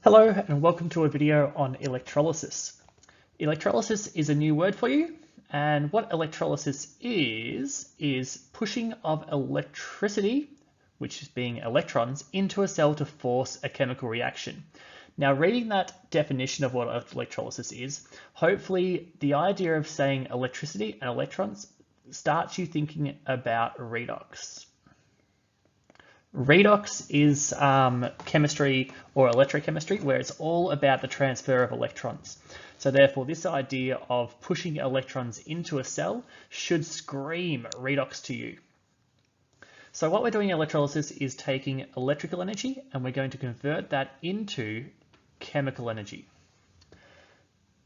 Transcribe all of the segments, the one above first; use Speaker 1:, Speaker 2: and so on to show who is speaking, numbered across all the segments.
Speaker 1: Hello and welcome to a video on electrolysis. Electrolysis is a new word for you, and what electrolysis is pushing of electricity, which is being electrons, into a cell to force a chemical reaction. Now, reading that definition of what electrolysis is, hopefully the idea of saying electricity and electrons starts you thinking about redox. Redox is chemistry or electrochemistry where it's all about the transfer of electrons. So therefore, this idea of pushing electrons into a cell should scream redox to you. So what we're doing in electrolysis is taking electrical energy and we're going to convert that into chemical energy.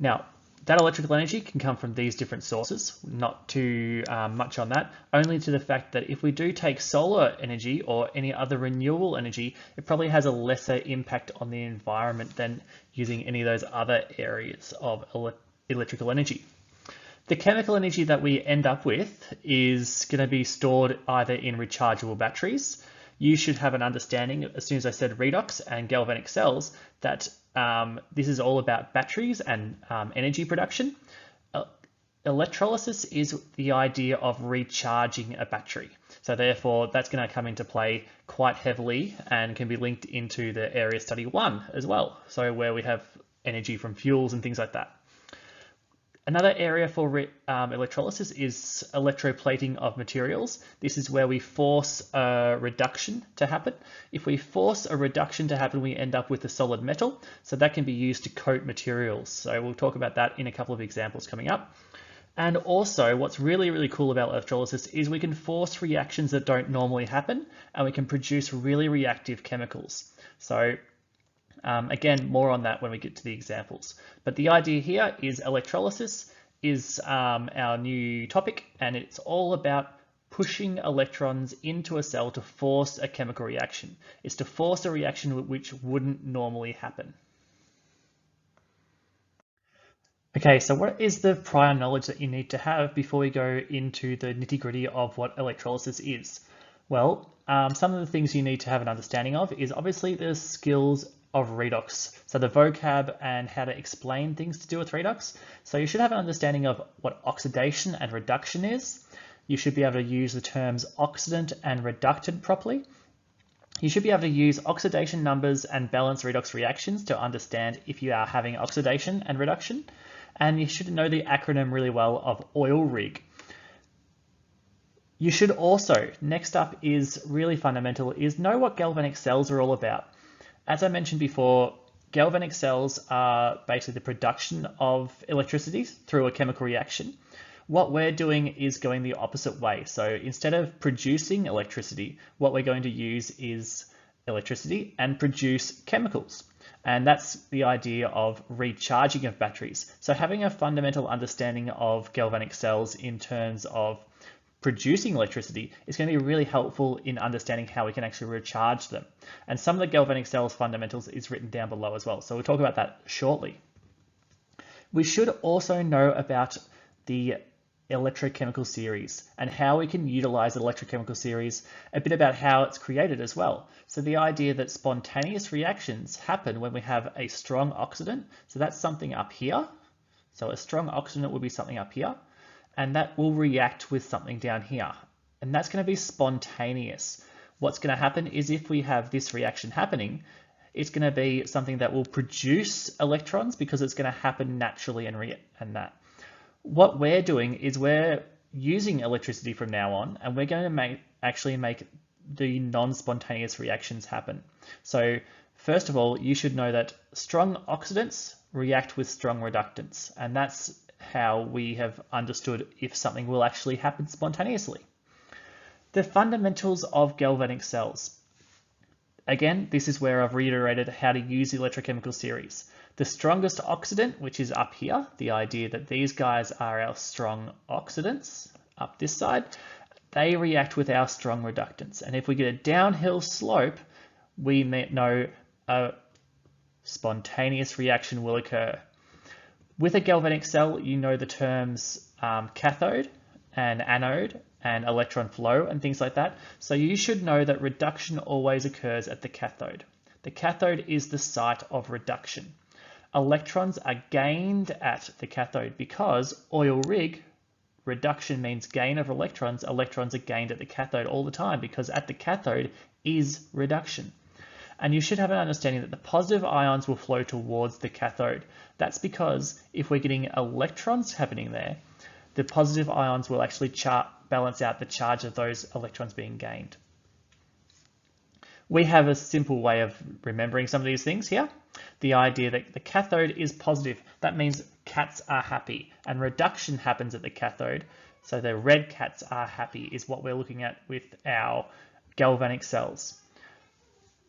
Speaker 1: Now, that electrical energy can come from these different sources, not too much on that, only to the fact that if we do take solar energy or any other renewable energy, it probably has a lesser impact on the environment than using any of those other areas of electrical energy. The chemical energy that we end up with is going to be stored either in rechargeable batteries. You should have an understanding, as soon as I said redox and galvanic cells, that this is all about batteries and energy production. Electrolysis is the idea of recharging a battery. So therefore, that's going to come into play quite heavily and can be linked into the area study 1 as well. So where we have energy from fuels and things like that. Another area for electrolysis is electroplating of materials. This is where we force a reduction to happen. If we force a reduction to happen, we end up with a solid metal. So that can be used to coat materials. So we'll talk about that in a couple of examples coming up. And also what's really, really cool about electrolysis is we can force reactions that don't normally happen, and we can produce really reactive chemicals. So again, more on that when we get to the examples. But the idea here is electrolysis is our new topic, and it's all about pushing electrons into a cell to force a chemical reaction. It's to force a reaction which wouldn't normally happen. Okay, so what is the prior knowledge that you need to have before we go into the nitty-gritty of what electrolysis is? Well, some of the things you need to have an understanding of is obviously the skills of redox. So the vocab and how to explain things to do with redox. So you should have an understanding of what oxidation and reduction is. You should be able to use the terms oxidant and reductant properly. You should be able to use oxidation numbers and balance redox reactions to understand if you are having oxidation and reduction. And you should know the acronym really well of oil rig. You should also, next up is really fundamental, is know what galvanic cells are all about. As I mentioned before, galvanic cells are basically the production of electricity through a chemical reaction. What we're doing is going the opposite way. So instead of producing electricity, what we're going to use is electricity and produce chemicals. And that's the idea of recharging of batteries. So having a fundamental understanding of galvanic cells in terms of producing electricity is going to be really helpful in understanding how we can actually recharge them. And some of the galvanic cells fundamentals is written down below as well. So we'll talk about that shortly. We should also know about the electrochemical series and how we can utilize the electrochemical series, a bit about how it's created as well. So the idea that spontaneous reactions happen when we have a strong oxidant. So that's something up here. So a strong oxidant would be something up here, and that will react with something down here. And that's going to be spontaneous. What's going to happen is if we have this reaction happening, it's going to be something that will produce electrons because it's going to happen naturally and that. What we're doing is we're using electricity from now on, and we're going to actually make the non-spontaneous reactions happen. So first of all, you should know that strong oxidants react with strong reductants, and that's how we have understood if something will actually happen spontaneously. The fundamentals of galvanic cells. Again, this is where I've reiterated how to use the electrochemical series. The strongest oxidant, which is up here, the idea that these guys are our strong oxidants up this side, they react with our strong reductants. And if we get a downhill slope, we may know a spontaneous reaction will occur. With a galvanic cell, you know the terms cathode and anode and electron flow and things like that. So you should know that reduction always occurs at the cathode. The cathode is the site of reduction. Electrons are gained at the cathode because oil rig, reduction means gain of electrons. Electrons are gained at the cathode all the time because at the cathode is reduction. And you should have an understanding that the positive ions will flow towards the cathode. That's because if we're getting electrons happening there, the positive ions will actually balance out the charge of those electrons being gained. We have a simple way of remembering some of these things here. The idea that the cathode is positive, that means cats are happy, and reduction happens at the cathode. So the red cats are happy is what we're looking at with our galvanic cells.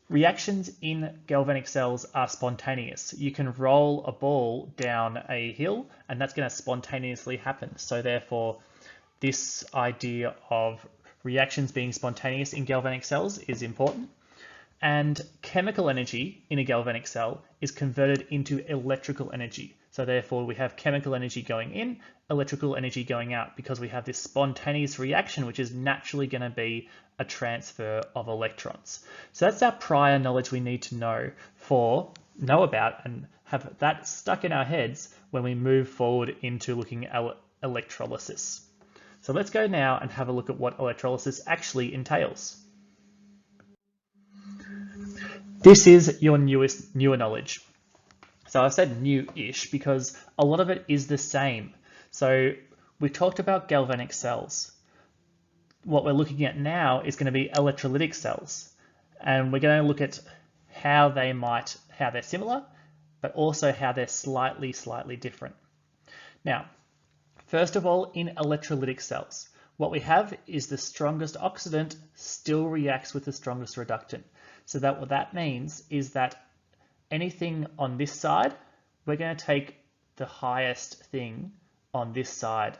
Speaker 1: Reactions in galvanic cells are spontaneous. You can roll a ball down a hill and that's going to spontaneously happen. So therefore, this idea of reactions being spontaneous in galvanic cells is important. And chemical energy in a galvanic cell is converted into electrical energy. So therefore we have chemical energy going in, electrical energy going out, because we have this spontaneous reaction, which is naturally going to be a transfer of electrons. So that's our prior knowledge we need to know about and have that stuck in our heads when we move forward into looking at electrolysis. So let's go now and have a look at what electrolysis actually entails. This is your newer knowledge. So I've said new-ish because a lot of it is the same. So we talked about galvanic cells. What we're looking at now is going to be electrolytic cells. And we're going to look at how they're similar, but also how they're slightly different. Now, first of all, in electrolytic cells, what we have is the strongest oxidant still reacts with the strongest reductant. So that what that means is that anything on this side, we're going to take the highest thing on this side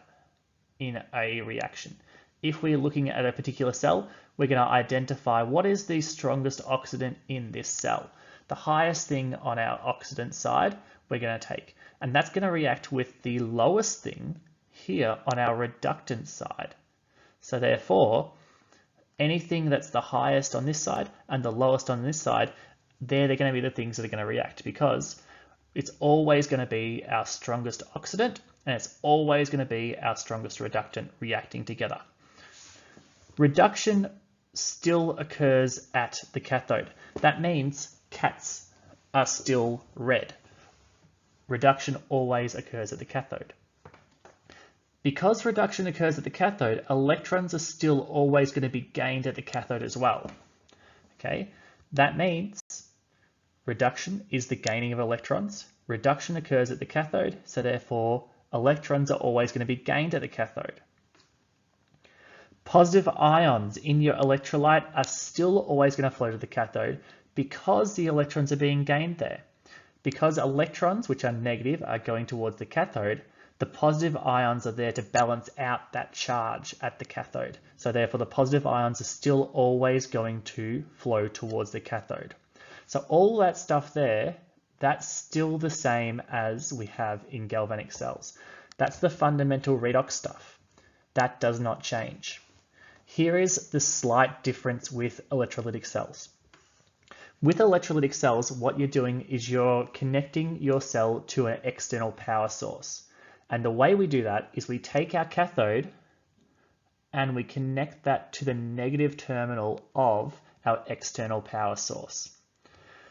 Speaker 1: in a reaction. If we're looking at a particular cell, we're going to identify what is the strongest oxidant in this cell. The highest thing on our oxidant side, we're going to take. And that's going to react with the lowest thing here on our reductant side. So therefore, anything that's the highest on this side and the lowest on this side, they're going to be the things that are going to react because it's always going to be our strongest oxidant and it's always going to be our strongest reductant reacting together. Reduction still occurs at the cathode. That means cats are still red. Reduction always occurs at the cathode. Because reduction occurs at the cathode, electrons are still always going to be gained at the cathode as well. Okay, that means reduction is the gaining of electrons. Reduction occurs at the cathode, so therefore electrons are always going to be gained at the cathode. Positive ions in your electrolyte are still always going to flow to the cathode because the electrons are being gained there. Because electrons, which are negative, are going towards the cathode, the positive ions are there to balance out that charge at the cathode. So therefore the positive ions are still always going to flow towards the cathode. So all that stuff there, that's still the same as we have in galvanic cells. That's the fundamental redox stuff. That does not change. Here is the slight difference with electrolytic cells. With electrolytic cells, what you're doing is you're connecting your cell to an external power source. And the way we do that is we take our cathode and we connect that to the negative terminal of our external power source.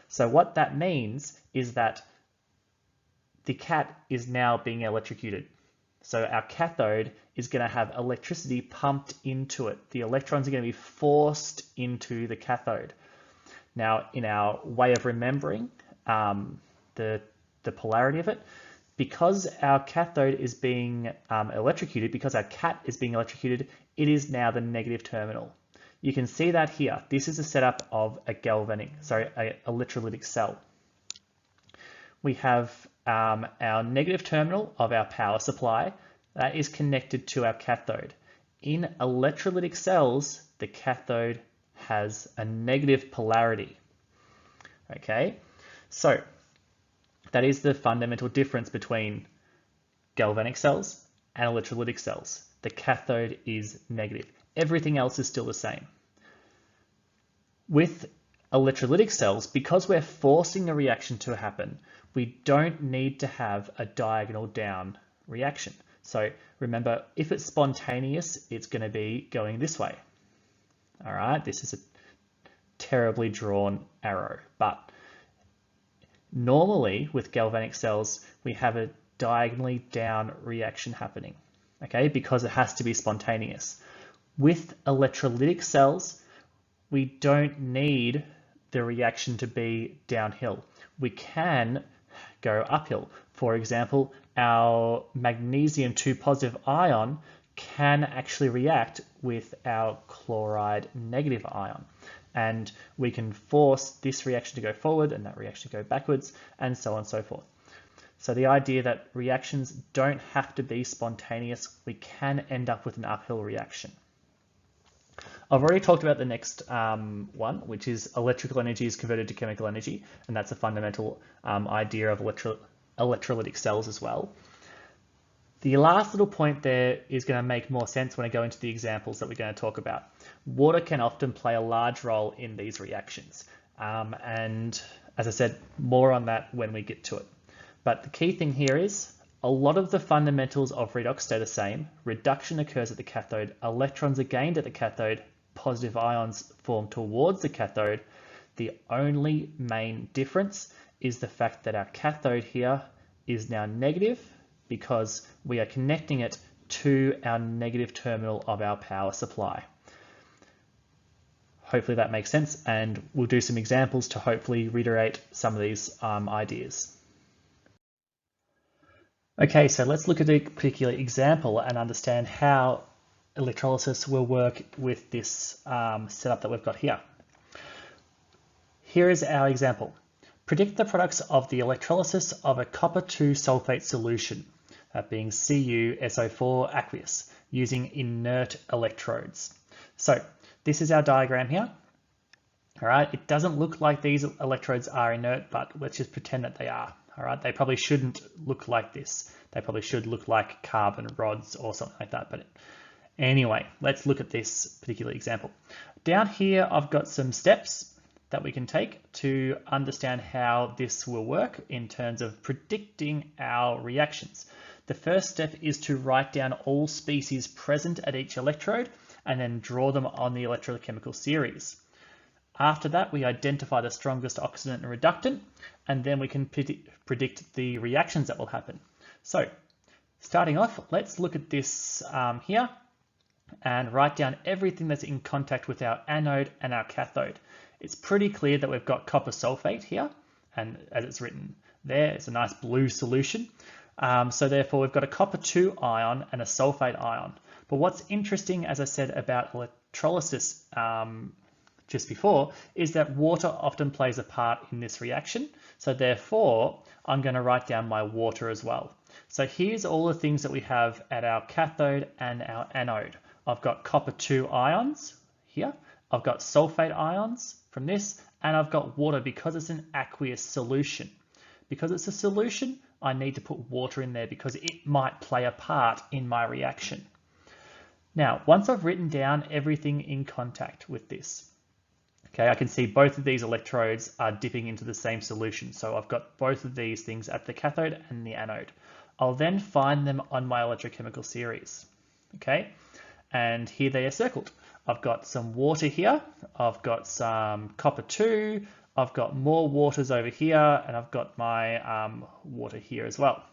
Speaker 1: So what that means is that the cat is now being electrocuted. So our cathode is going to have electricity pumped into it. The electrons are going to be forced into the cathode. Now, in our way of remembering the polarity of it, because our cathode is being electrocuted, because our cat is being electrocuted, it is now the negative terminal. You can see that here. This is a setup of a electrolytic cell. We have our negative terminal of our power supply that is connected to our cathode. In electrolytic cells, the cathode has a negative polarity. Okay, so that is the fundamental difference between galvanic cells and electrolytic cells. The cathode is negative. Everything else is still the same. With electrolytic cells, because we're forcing a reaction to happen, we don't need to have a diagonal down reaction. So remember, if it's spontaneous, it's going to be going this way. All right, this is a terribly drawn arrow, but normally with galvanic cells, we have a diagonally down reaction happening, okay, because it has to be spontaneous. With electrolytic cells, we don't need the reaction to be downhill. We can go uphill. For example, our magnesium 2 positive ion can actually react with our chloride negative ion. And we can force this reaction to go forward and that reaction to go backwards, and so on and so forth. So the idea that reactions don't have to be spontaneous, we can end up with an uphill reaction. I've already talked about the next one, which is electrical energy is converted to chemical energy, and that's a fundamental idea of electrolytic cells as well. The last little point there is going to make more sense when I go into the examples that we're going to talk about. Water can often play a large role in these reactions, and as I said, more on that when we get to it. But the key thing here is a lot of the fundamentals of redox stay the same. Reduction occurs at the cathode, electrons are gained at the cathode, positive ions form towards the cathode. The only main difference is the fact that our cathode here is now negative because we are connecting it to our negative terminal of our power supply. Hopefully that makes sense, and we'll do some examples to hopefully reiterate some of these ideas. Okay, so let's look at a particular example and understand how electrolysis will work with this setup that we've got here. Here is our example. Predict the products of the electrolysis of a copper 2 sulfate solution, that being CuSO4 aqueous, using inert electrodes. So this is our diagram here. All right, it doesn't look like these electrodes are inert, but let's just pretend that they are. All right, they probably shouldn't look like this. They probably should look like carbon rods or something like that. But anyway, let's look at this particular example. Down here, I've got some steps that we can take to understand how this will work in terms of predicting our reactions. The first step is to write down all species present at each electrode and then draw them on the electrochemical series. After that, we identify the strongest oxidant and reductant, and then we can predict the reactions that will happen. So starting off, let's look at this here and write down everything that's in contact with our anode and our cathode. It's pretty clear that we've got copper sulfate here, and as it's written there, it's a nice blue solution. So therefore, we've got a copper 2 ion and a sulfate ion. But what's interesting, as I said about electrolysis just before, is that water often plays a part in this reaction. So therefore, I'm going to write down my water as well. So here's all the things that we have at our cathode and our anode. I've got copper 2 ions here. I've got sulfate ions from this, and I've got water because it's an aqueous solution. Because it's a solution, I need to put water in there because it might play a part in my reaction. Now, once I've written down everything in contact with this, okay, I can see both of these electrodes are dipping into the same solution. So I've got both of these things at the cathode and the anode. I'll then find them on my electrochemical series, okay? And here they are circled. I've got some water here. I've got some copper 2. I've got more waters over here, and I've got my water here as well.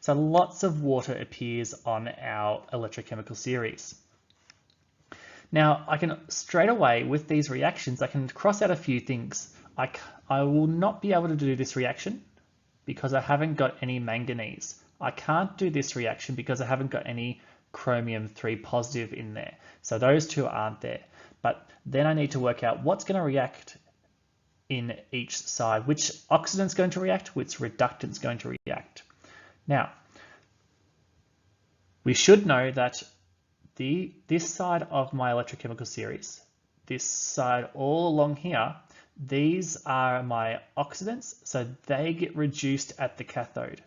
Speaker 1: So lots of water appears on our electrochemical series. Now, I can straight away, with these reactions, I can cross out a few things. I will not be able to do this reaction because I haven't got any manganese. I can't do this reaction because I haven't got any chromium 3 positive in there. So those two aren't there. But then I need to work out what's going to react in each side, which oxidant's going to react, which reductant's going to react. Now, we should know that this side of my electrochemical series, this side all along here, these are my oxidants, so they get reduced at the cathode.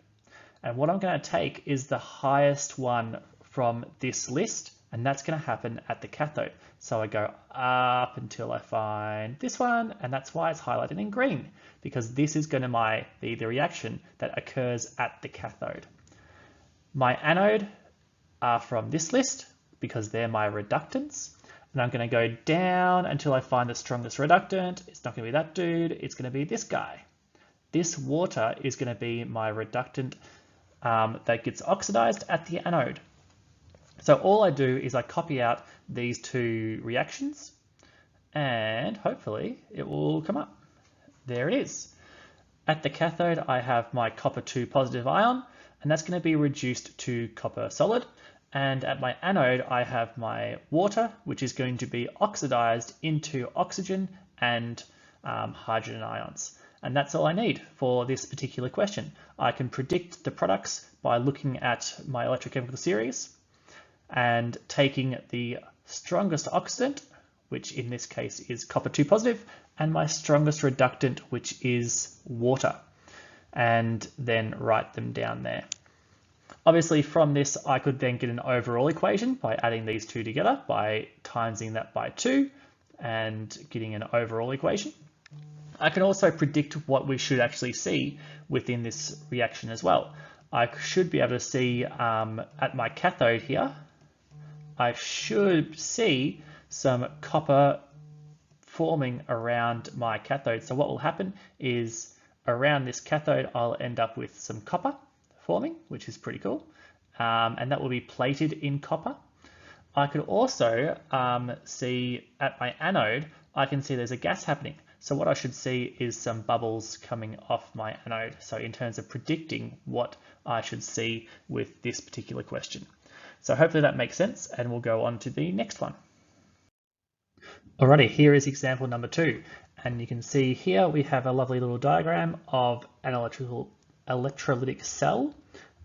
Speaker 1: And what I'm going to take is the highest one from this list, and that's going to happen at the cathode. So I go up until I find this one, and that's why it's highlighted in green, because this is going to be the reaction that occurs at the cathode. My anode are from this list because they're my reductants, and I'm going to go down until I find the strongest reductant. It's not going to be that dude, it's going to be this guy. This water is going to be my reductant that gets oxidized at the anode. So all I do is I copy out these two reactions, and hopefully it will come up. There it is. At the cathode, I have my copper 2 positive ion, and that's going to be reduced to copper solid. And at my anode, I have my water, which is going to be oxidized into oxygen and hydrogen ions. And that's all I need for this particular question. I can predict the products by looking at my electrochemical series and taking the strongest oxidant, which in this case is copper 2 positive, and my strongest reductant, which is water, and then write them down there. Obviously from this, I could then get an overall equation by adding these two together, by timesing that by 2 and getting an overall equation. I can also predict what we should actually see within this reaction as well. I should be able to see at my cathode here, I should see some copper forming around my cathode. So what will happen is around this cathode, I'll end up with some copper forming, which is pretty cool. And that will be plated in copper. I could also see at my anode, I can see there's a gas happening. So what I should see is some bubbles coming off my anode. So in terms of predicting what I should see with this particular question. So hopefully that makes sense, and we'll go on to the next one. Alrighty, here is example number 2. And you can see here we have a lovely little diagram of an electrolytic cell.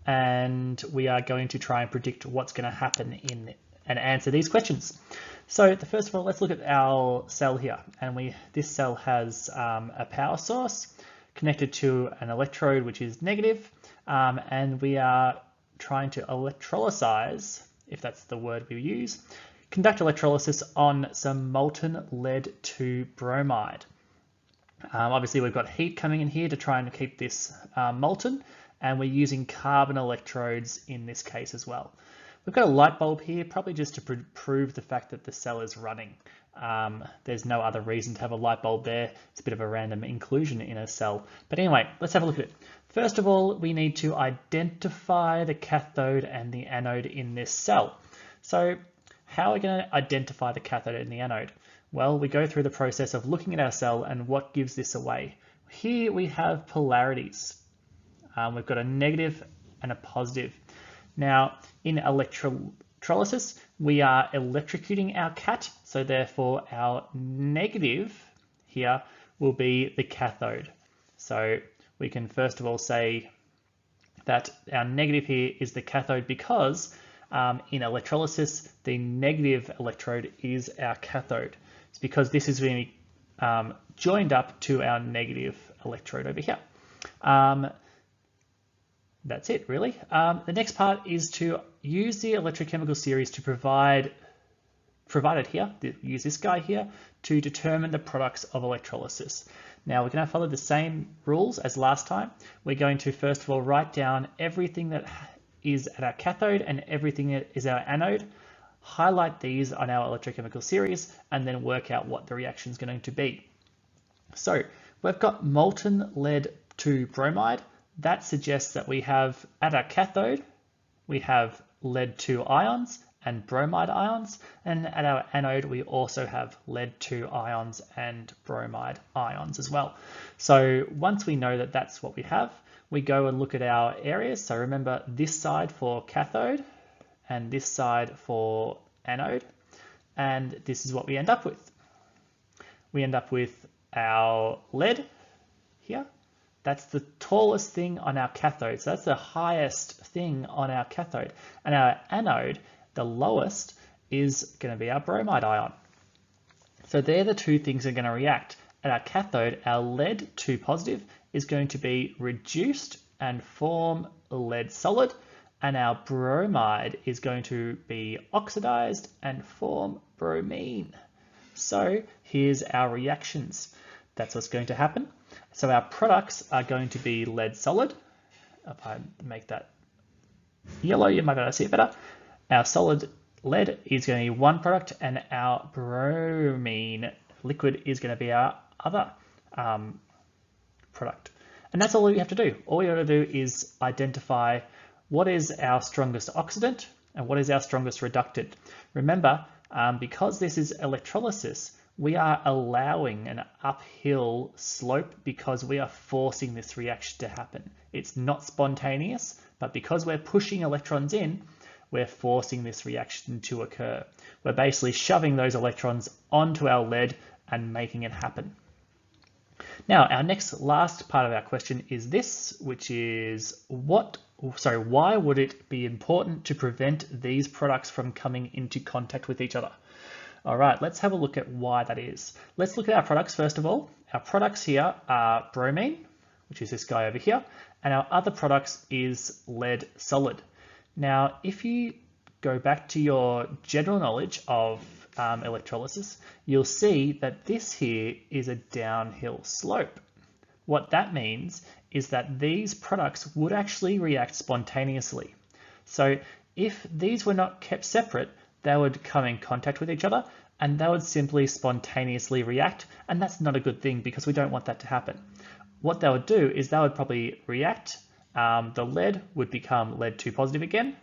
Speaker 1: And we are going to try and predict what's going to happen in and answer these questions. So first of all, let's look at our cell here. And this cell has a power source connected to an electrode, which is negative. And we are trying to electrolyze, if that's the word we use, conduct electrolysis on some molten lead to bromide. Obviously, we've got heat coming in here to try and keep this molten, and we're using carbon electrodes in this case as well. We've got a light bulb here, probably just to prove the fact that the cell is running. There's no other reason to have a light bulb there. It's a bit of a random inclusion in a cell. But anyway, let's have a look at it. First of all, we need to identify the cathode and the anode in this cell. So how are we going to identify the cathode and the anode? Well, we go through the process of looking at our cell and what gives this away. Here we have polarities. We've got a negative and a positive. Now, in electrolysis, we are electrocuting our cat, so therefore our negative here will be the cathode. So we can first of all say that our negative here is the cathode because in electrolysis, the negative electrode is our cathode. It's because this is being joined up to our negative electrode over here. That's it, really. The next part is to use the electrochemical series to provided here, use this guy here, to determine the products of electrolysis. Now we're going to follow the same rules as last time. We're going to first of all write down everything that is at our cathode and everything that is our anode, highlight these on our electrochemical series, and then work out what the reaction is going to be. So we've got molten lead to bromide. That suggests that we have at our cathode, we have lead 2 ions and bromide ions, and at our anode we also have lead 2 ions and bromide ions as well. So once we know that that's what we have, we go and look at our areas. So remember this side for cathode and this side for anode, and this is what we end up with. We end up with our lead here. That's the tallest thing on our cathode. So that's the highest thing on our cathode. And our anode, the lowest, is going to be our bromide ion. So they're the two things that are going to react. At our cathode, our lead 2 positive is going to be reduced and form a lead solid. and our bromide is going to be oxidized and form bromine. So here's our reactions. That's what's going to happen. So our products are going to be lead solid. If I make that yellow, you might be able to see it better. Our solid lead is going to be one product, and our bromine liquid is going to be our other product. And that's all we have to do. All we have to do is identify what is our strongest oxidant and what is our strongest reductant. Remember, because this is electrolysis, we are allowing an uphill slope because we are forcing this reaction to happen. It's not spontaneous, but because we're pushing electrons in, we're forcing this reaction to occur. We're basically shoving those electrons onto our lead and making it happen. Now, our last part of our question is this, which is why would it be important to prevent these products from coming into contact with each other? All right, let's have a look at why that is. Let's look at our products first of all. Our products here are bromine, which is this guy over here, and our other products is lead solid. Now, if you go back to your general knowledge of electrolysis, you'll see that this here is a downhill slope. What that means is that these products would actually react spontaneously. So if these were not kept separate, they would come in contact with each other and they would simply spontaneously react, and that's not a good thing because we don't want that to happen. What they would do is they would probably react, the lead would become lead 2 positive again,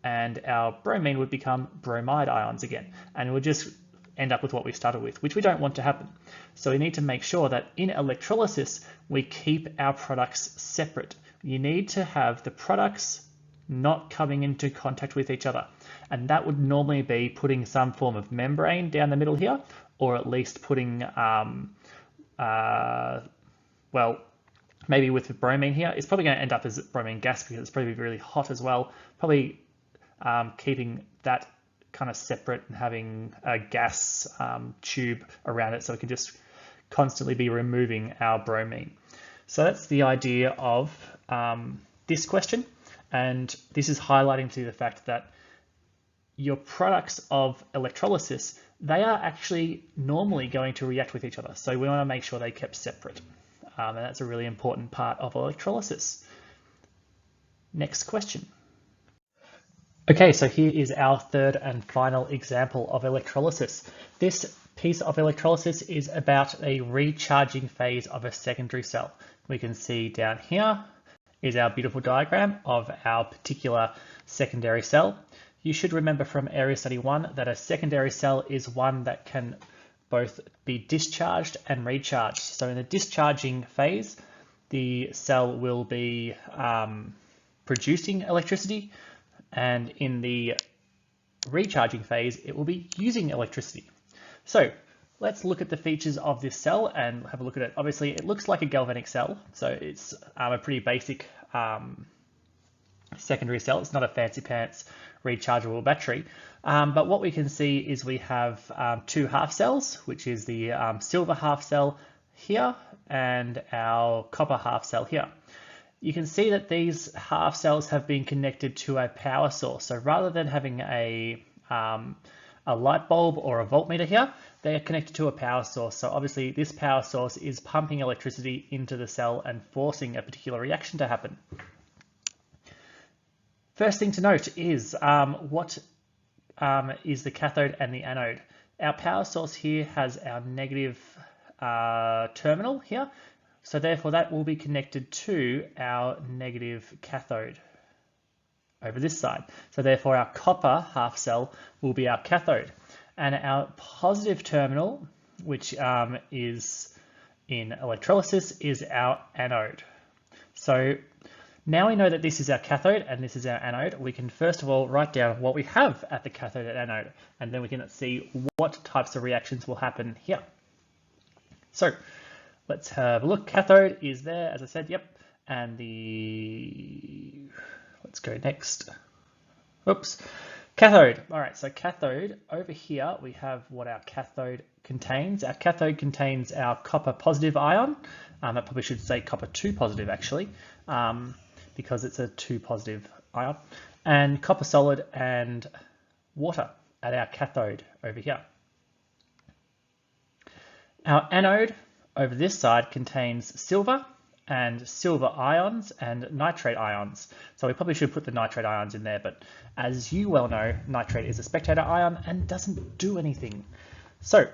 Speaker 1: and our bromine would become bromide ions again, and it would just end up with what we started with, which we don't want to happen. So we need to make sure that in electrolysis, we keep our products separate. You need to have the products not coming into contact with each other. And that would normally be putting some form of membrane down the middle here, or at least putting, well, maybe with the bromine here, it's probably going to end up as bromine gas because it's probably really hot as well. Probably keeping that kind of separate and having a gas tube around it so we can just constantly be removing our bromine. So that's the idea of this question. And this is highlighting to the fact that your products of electrolysis, they are actually normally going to react with each other. So we want to make sure they kept separate. And that's a really important part of electrolysis. Next question. Okay, so here is our third and final example of electrolysis. This piece of electrolysis is about a recharging phase of a secondary cell. We can see down here is our beautiful diagram of our particular secondary cell. You should remember from Area Study 1 that a secondary cell is one that can both be discharged and recharged. So in the discharging phase, the cell will be producing electricity, and in the recharging phase, it will be using electricity. So let's look at the features of this cell and have a look at it. Obviously, it looks like a galvanic cell, so it's a pretty basic secondary cell. It's not a fancy pants rechargeable battery. But what we can see is we have two half cells, which is the silver half cell here and our copper half cell here. You can see that these half cells have been connected to a power source. So rather than having a light bulb or a voltmeter here, they are connected to a power source. So obviously this power source is pumping electricity into the cell and forcing a particular reaction to happen. First thing to note is what is the cathode and the anode. Our power source here has our negative terminal here. So therefore that will be connected to our negative cathode over this side. So therefore our copper half cell will be our cathode. And our positive terminal, which is in electrolysis, is our anode. So now we know that this is our cathode and this is our anode. We can first of all write down what we have at the cathode and anode, and then we can see what types of reactions will happen here. So let's have a look. Cathode is there, as I said, yep. And let's go next. Oops. Cathode. All right, so cathode, over here, we have what our cathode contains. Our cathode contains our copper positive ion. I probably should say copper 2 positive actually, because it's a 2 positive ion. and copper solid and water at our cathode over here. Our anode over this side contains silver and silver ions and nitrate ions. So we probably should put the nitrate ions in there, but as you well know, nitrate is a spectator ion and doesn't do anything. So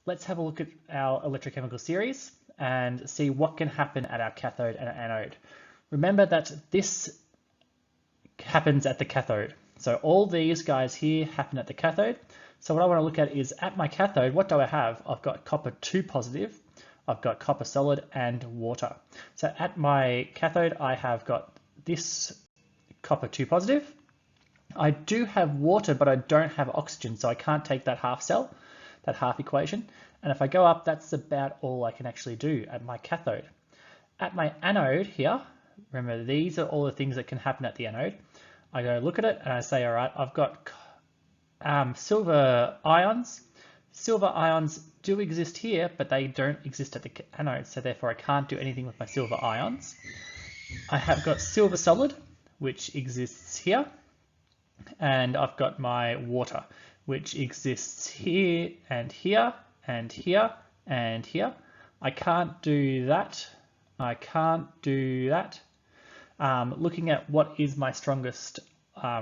Speaker 1: let's have a look at our electrochemical series and see what can happen at our cathode and anode. Remember that this happens at the cathode. So all these guys here happen at the cathode. So what I want to look at is at my cathode, what do I have? I've got copper 2 positive, I've got copper solid and water. So at my cathode, I have got this copper 2 positive. I do have water, but I don't have oxygen, so I can't take that half cell, that half equation. And if I go up, that's about all I can actually do at my cathode. At my anode here, remember these are all the things that can happen at the anode. I go look at it and I say, all right, I've got silver ions. Silver ions do exist here, but they don't exist at the anode, so therefore I can't do anything with my silver ions. I have got silver solid, which exists here, and I've got my water, which exists here and here and here and here. I can't do that. I can't do that. Looking at what is my strongest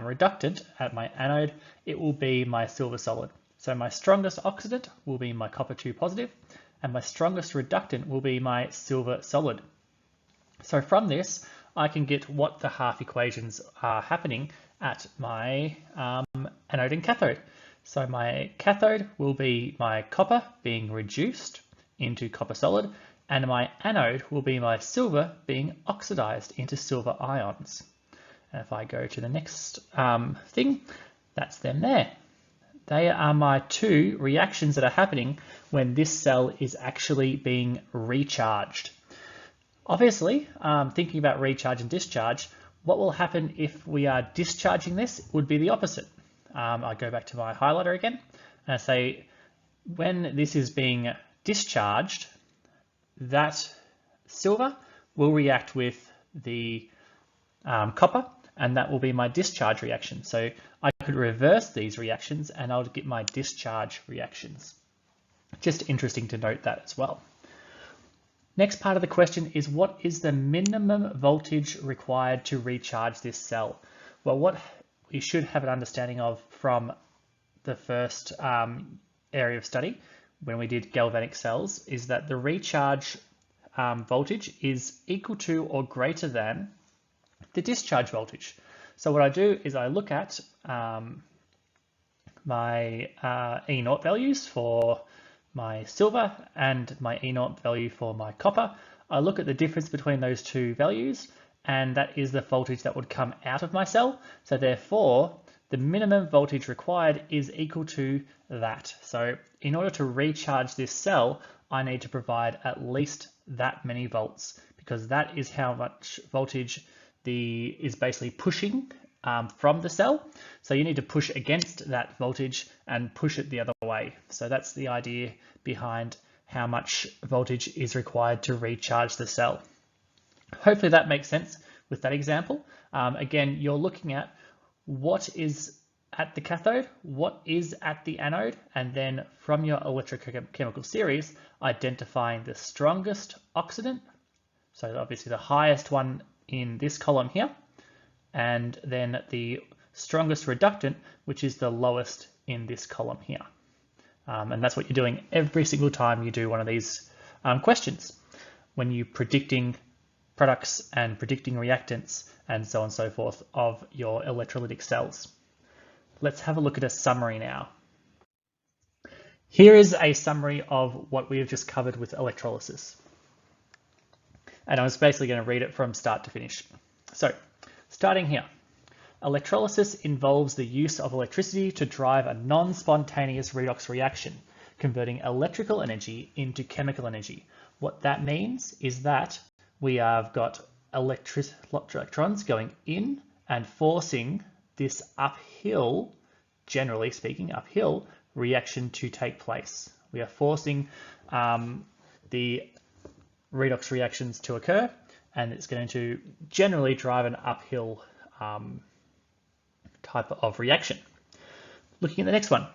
Speaker 1: reductant at my anode, it will be my silver solid. So my strongest oxidant will be my copper 2 positive, and my strongest reductant will be my silver solid. So from this, I can get what the half equations are happening at my anode and cathode. So my cathode will be my copper being reduced into copper solid, and my anode will be my silver being oxidized into silver ions. And if I go to the next thing, that's them there. They are my two reactions that are happening when this cell is actually being recharged. Obviously, thinking about recharge and discharge, what will happen if we are discharging this would be the opposite. I go back to my highlighter again and I say, when this is being discharged, that silver will react with the copper, and that will be my discharge reaction. So I could reverse these reactions and I'll get my discharge reactions. Just interesting to note that as well. Next part of the question is, what is the minimum voltage required to recharge this cell? Well, what we should have an understanding of from the first area of study when we did galvanic cells is that the recharge voltage is equal to or greater than the discharge voltage. So what I do is I look at my E0 values for my silver and my E0 value for my copper. I look at the difference between those two values, and that is the voltage that would come out of my cell. So therefore, the minimum voltage required is equal to that. So in order to recharge this cell, I need to provide at least that many volts, because that is how much voltage is basically pushing from the cell. So you need to push against that voltage and push it the other way. So that's the idea behind how much voltage is required to recharge the cell. Hopefully that makes sense with that example. Again, you're looking at what is at the cathode, what is at the anode, and then from your electrochemical series, identifying the strongest oxidant. So obviously the highest one in this column here, and then the strongest reductant, which is the lowest in this column here. And that's what you're doing every single time you do one of these questions, when you're predicting products and predicting reactants and so on and so forth of your electrolytic cells. Let's have a look at a summary now. Here is a summary of what we have just covered with electrolysis. And I was basically going to read it from start to finish. So, starting here. Electrolysis involves the use of electricity to drive a non-spontaneous redox reaction, converting electrical energy into chemical energy. What that means is that we have got electrons going in and forcing this uphill, generally speaking, uphill reaction to take place. We are forcing the redox reactions to occur, and it's going to generally drive an uphill type of reaction. Looking at the next one.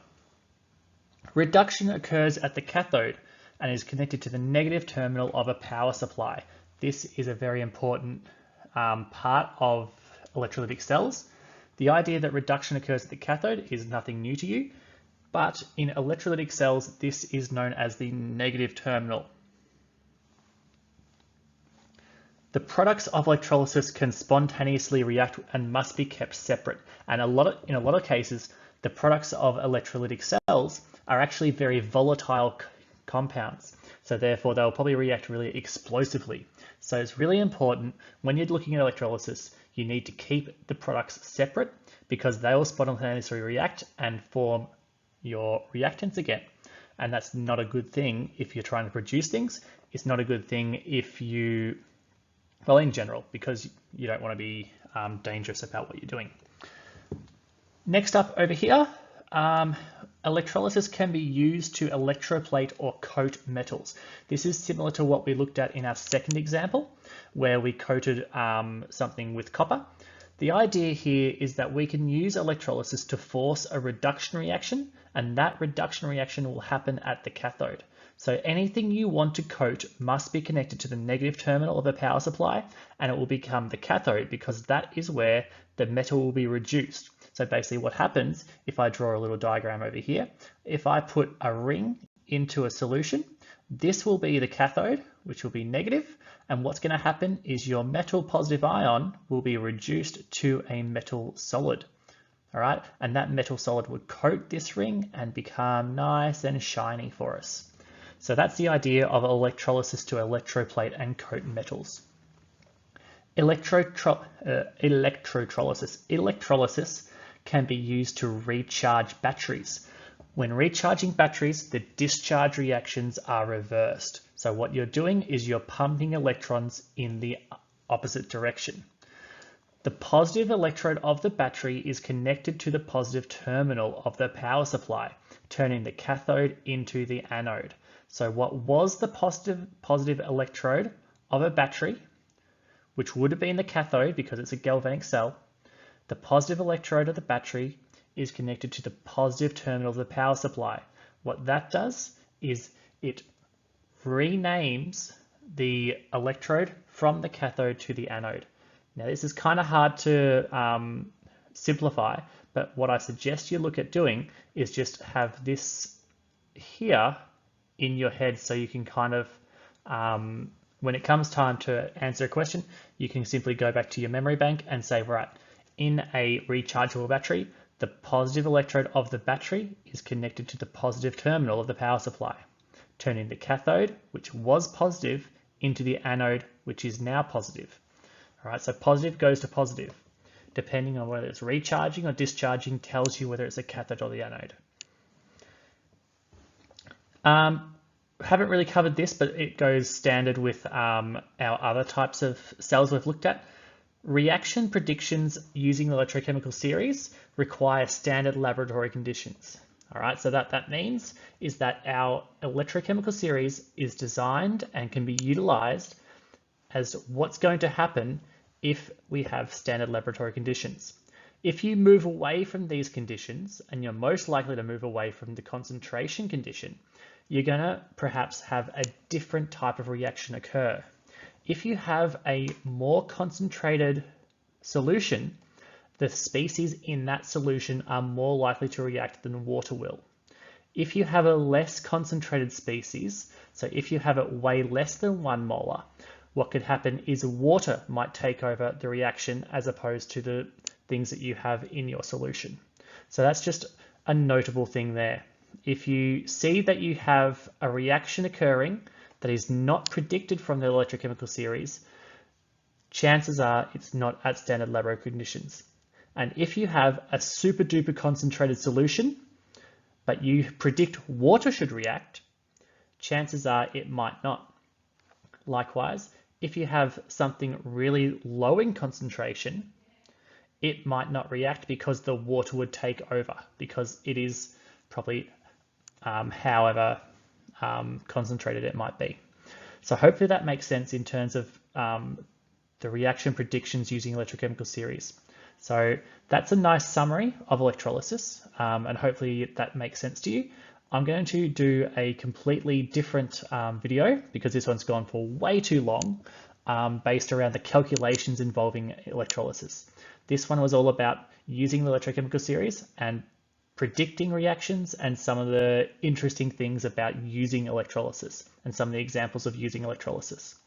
Speaker 1: Reduction occurs at the cathode and is connected to the negative terminal of a power supply. This is a very important part of electrolytic cells. The idea that reduction occurs at the cathode is nothing new to you, but in electrolytic cells, this is known as the negative terminal. The products of electrolysis can spontaneously react and must be kept separate. And in a lot of cases, the products of electrolytic cells are actually very volatile compounds. So therefore, they'll probably react really explosively. So it's really important when you're looking at electrolysis, you need to keep the products separate because they will spontaneously react and form your reactants again. And that's not a good thing if you're trying to produce things. It's not a good thing if you, well, in general, because you don't want to be dangerous about what you're doing. Next up over here, electrolysis can be used to electroplate or coat metals. This is similar to what we looked at in our second example, where we coated something with copper. The idea here is that we can use electrolysis to force a reduction reaction, and that reduction reaction will happen at the cathode. So anything you want to coat must be connected to the negative terminal of a power supply, and it will become the cathode because that is where the metal will be reduced. So basically what happens, if I draw a little diagram over here, if I put a ring into a solution, this will be the cathode, which will be negative, and what's going to happen is your metal positive ion will be reduced to a metal solid. All right, and that metal solid would coat this ring and become nice and shiny for us. So that's the idea of electrolysis to electroplate and coat metals. Electrolysis can be used to recharge batteries. When recharging batteries, the discharge reactions are reversed. So what you're doing is you're pumping electrons in the opposite direction. The positive electrode of the battery is connected to the positive terminal of the power supply, turning the cathode into the anode. So what was the positive electrode of a battery, which would have been the cathode because it's a galvanic cell, the positive electrode of the battery is connected to the positive terminal of the power supply. What that does is it renames the electrode from the cathode to the anode. Now this is kind of hard to simplify, but what I suggest you look at doing is just have this here in your head so you can kind of, when it comes time to answer a question, you can simply go back to your memory bank and say, right, in a rechargeable battery, the positive electrode of the battery is connected to the positive terminal of the power supply, turning the cathode, which was positive, into the anode, which is now positive. All right, so positive goes to positive. Depending on whether it's recharging or discharging tells you whether it's a cathode or the anode. Haven't really covered this, but it goes standard with our other types of cells we've looked at. Reaction predictions using the electrochemical series require standard laboratory conditions. All right, so that means is that our electrochemical series is designed and can be utilized as what's going to happen if we have standard laboratory conditions. If you move away from these conditions, and you're most likely to move away from the concentration condition, you're going to perhaps have a different type of reaction occur. If you have a more concentrated solution, the species in that solution are more likely to react than water will. If you have a less concentrated species, so if you have it way less than 1 molar, what could happen is water might take over the reaction as opposed to the things that you have in your solution. So that's just a notable thing there. If you see that you have a reaction occurring that is not predicted from the electrochemical series, chances are it's not at standard laboratory conditions. And if you have a super duper concentrated solution, but you predict water should react, chances are it might not. Likewise, if you have something really low in concentration, it might not react because the water would take over, because it is probably however concentrated it might be. So hopefully that makes sense in terms of the reaction predictions using electrochemical series. So that's a nice summary of electrolysis, and hopefully that makes sense to you. I'm going to do a completely different video because this one's gone for way too long, based around the calculations involving electrolysis. This one was all about using the electrochemical series and predicting reactions and some of the interesting things about using electrolysis and some of the examples of using electrolysis.